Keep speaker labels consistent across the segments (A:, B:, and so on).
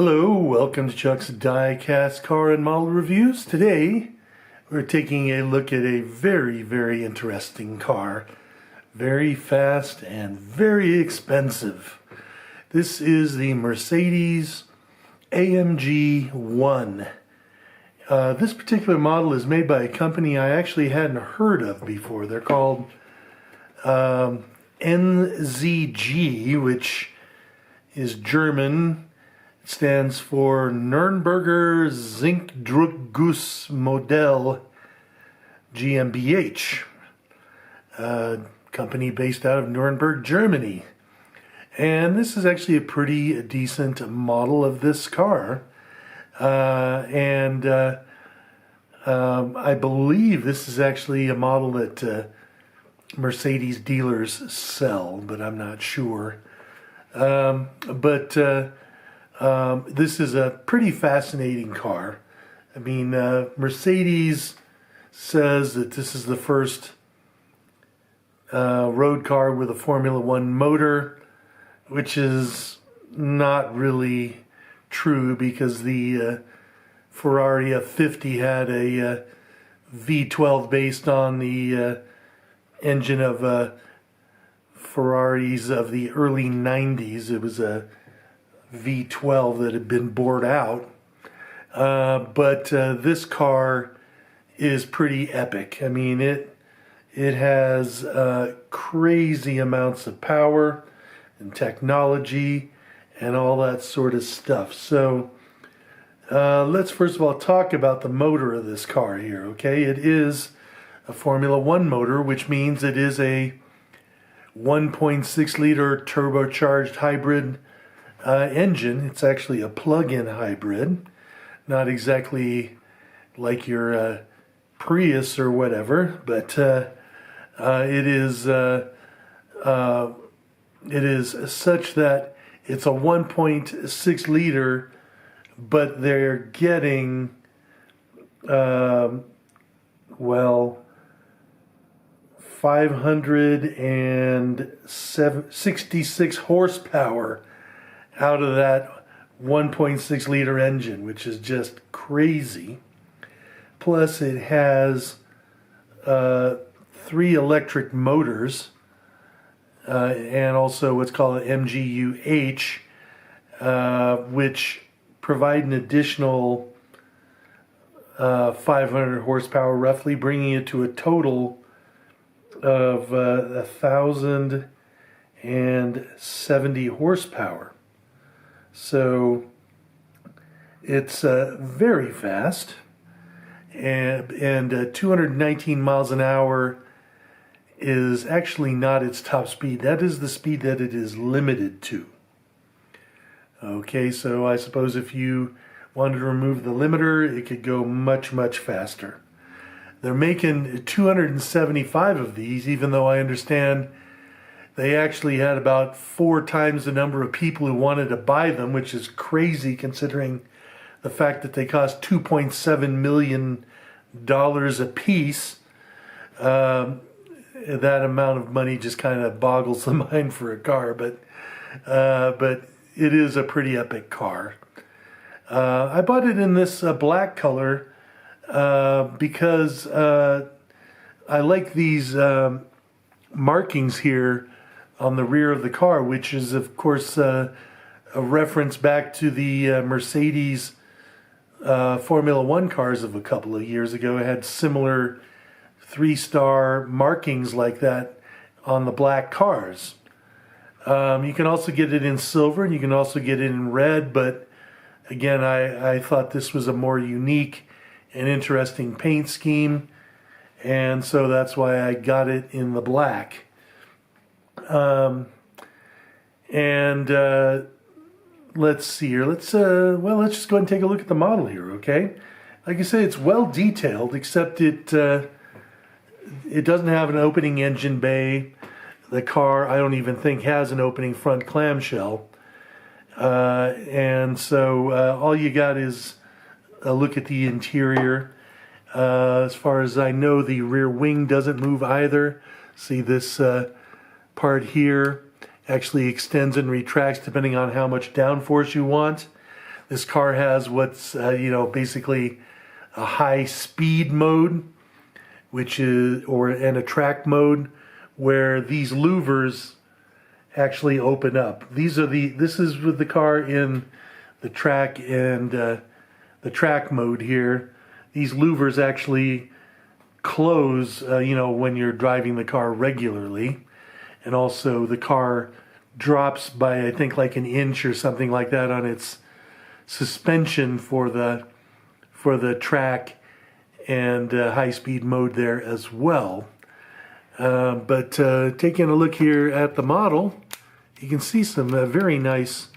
A: Hello, welcome to Chuck's Die-Cast Car and Model Reviews. Today, we're taking a look at a very interesting car. Very fast and very expensive. This is the Mercedes AMG One. This particular model is made by a company I actually hadn't heard of before. They're called NZG, which is German. It stands for Nürnberger Zinkdruckgussmodell GmbH, a company based out of Nuremberg, Germany. And this is actually a pretty decent model of this car. I believe this is actually a model that Mercedes dealers sell, but I'm not sure. This is a pretty fascinating car. I mean, Mercedes says that this is the first road car with a Formula One motor, which is not really true because the Ferrari F50 had a V12 based on the engine of Ferraris of the early 90s. It was a V12 that had been bored out. But this car is pretty epic. I mean, it has crazy amounts of power and technology and all that sort of stuff. So let's first of all talk about the motor of this car here, okay? It is a Formula One motor, which means it is a 1.6 liter turbocharged hybrid engine. It's actually a plug-in hybrid, not exactly like your Prius or whatever, but it is such that it's a 1.6 liter, but they're getting 566 horsepower out of that 1.6 liter engine, which is just crazy. Plus it has 3 electric motors and also what's called an MGUH, which provide an additional 500 horsepower roughly, bringing it to a total of 1,070 horsepower. So it's very fast, and 219 miles an hour is actually not its top speed. That is the speed that it is limited to. Okay, so I suppose if you wanted to remove the limiter, it could go much faster. They're making 275 of these, even though I understand they actually had about 4 times the number of people who wanted to buy them, which is crazy considering the fact that they cost $2.7 million a piece. That amount of money just kind of boggles the mind for a car, but it is a pretty epic car. I bought it in this black color because I like these markings here on the rear of the car, which is of course a reference back to the Mercedes Formula One cars of a couple of years ago. It had similar 3-star markings like that on the black cars. You can also get it in silver, and you can also get it in red, but again, I thought this was a more unique and interesting paint scheme, and so that's why I got it in the black. Let's see here. Let's just go ahead and take a look at the model here, okay? Like I say, it's well detailed, except it doesn't have an opening engine bay. The car, I don't even think, has an opening front clamshell. And so all you got is a look at the interior. As far as I know, the rear wing doesn't move either. See this part here actually extends and retracts depending on how much downforce you want. This car has what's, basically a high speed mode, which is, and a track mode, where these louvers actually open up. This is with the car in the track and the track mode here. These louvers actually close, when you're driving the car regularly. And also the car drops by, I think, like an inch or something like that on its suspension for the track and high-speed mode there as well. But taking a look here at the model, you can see some very nice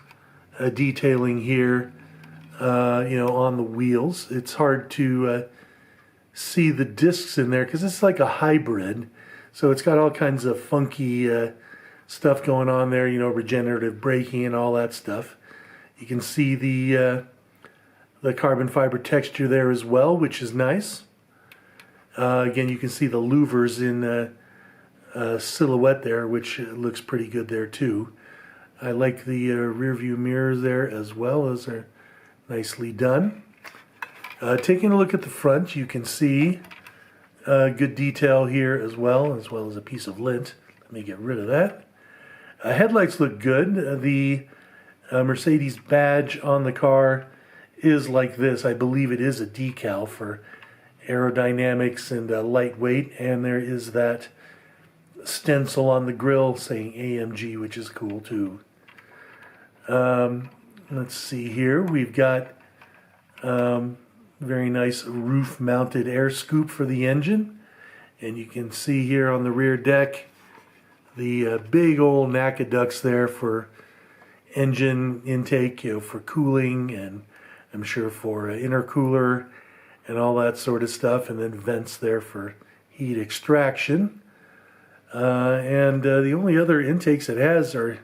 A: detailing here, on the wheels. It's hard to see the discs in there because it's like a hybrid. So it's got all kinds of funky stuff going on there, regenerative braking and all that stuff. You can see the carbon fiber texture there as well, which is nice. Again, you can see the louvers in silhouette there, which looks pretty good there too. I like the rear view mirrors there as well. Those are nicely done. Taking a look at the front, you can see good detail here as well as a piece of lint. Let me get rid of that. Headlights look good. The Mercedes badge on the car is like this. I believe it is a decal for aerodynamics and lightweight, and there is that stencil on the grille saying AMG, which is cool too. Let's see here. We've got very nice roof-mounted air scoop for the engine, and you can see here on the rear deck the big old NACA ducts there for engine intake, for cooling, and I'm sure for intercooler and all that sort of stuff, and then vents there for heat extraction. And the only other intakes it has are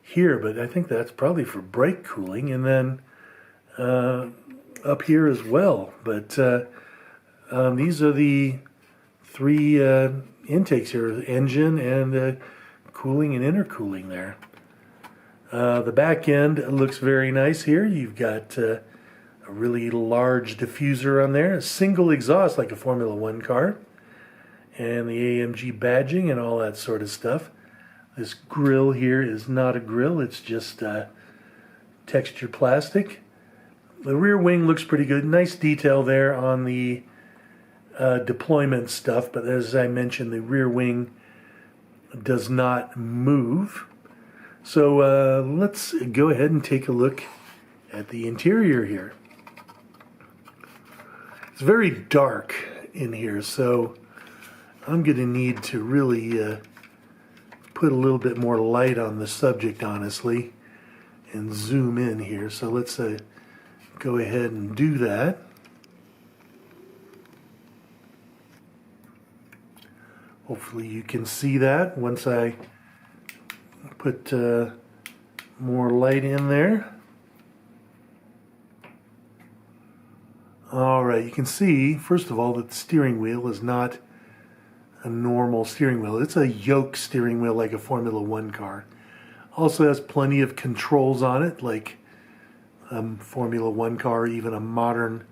A: here, but I think that's probably for brake cooling, and then up here as well. But these are the three intakes here, engine and cooling and intercooling there. The back end looks very nice here. You've got a really large diffuser on there, a single exhaust like a Formula One car, and the AMG badging and all that sort of stuff. This grill here is not a grill, it's just textured plastic. The rear wing looks pretty good. Nice detail there on the deployment stuff, but as I mentioned, the rear wing does not move. So let's go ahead and take a look at the interior here. It's very dark in here, so I'm going to need to really put a little bit more light on the subject, honestly, and zoom in here. So let's go ahead and do that. Hopefully you can see that once I put more light in there. Alright, you can see, first of all, that the steering wheel is not a normal steering wheel. It's a yoke steering wheel like a Formula One car. Also has plenty of controls on it, like a Formula One car, even a modern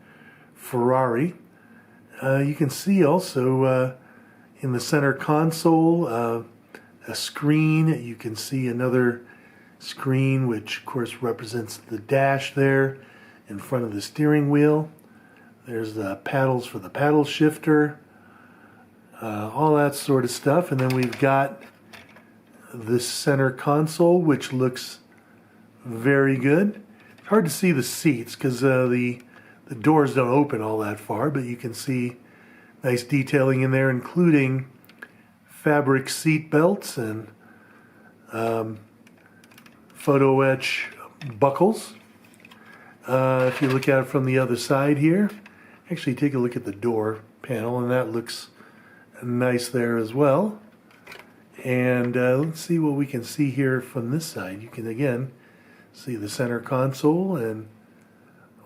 A: Ferrari. You can see also in the center console a screen. You can see another screen, which of course represents the dash there in front of the steering wheel. There's the paddles for the paddle shifter, all that sort of stuff. And then we've got this center console, which looks very good. It's hard to see the seats because the doors don't open all that far, but you can see nice detailing in there, including fabric seat belts and photo etch buckles. If you look at it from the other side here, actually take a look at the door panel, and that looks nice there as well. And let's see what we can see here from this side. You can again see the center console and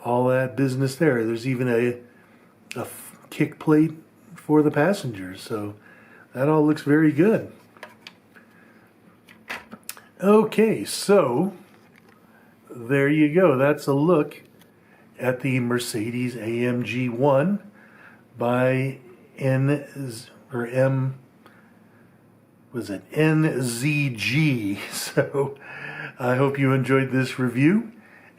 A: all that business there. There's even a kick plate for the passengers, so that all looks very good. Okay, so there you go. That's a look at the Mercedes AMG One by NZG. So I hope you enjoyed this review.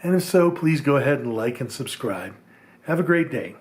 A: And if so, please go ahead and like and subscribe. Have a great day.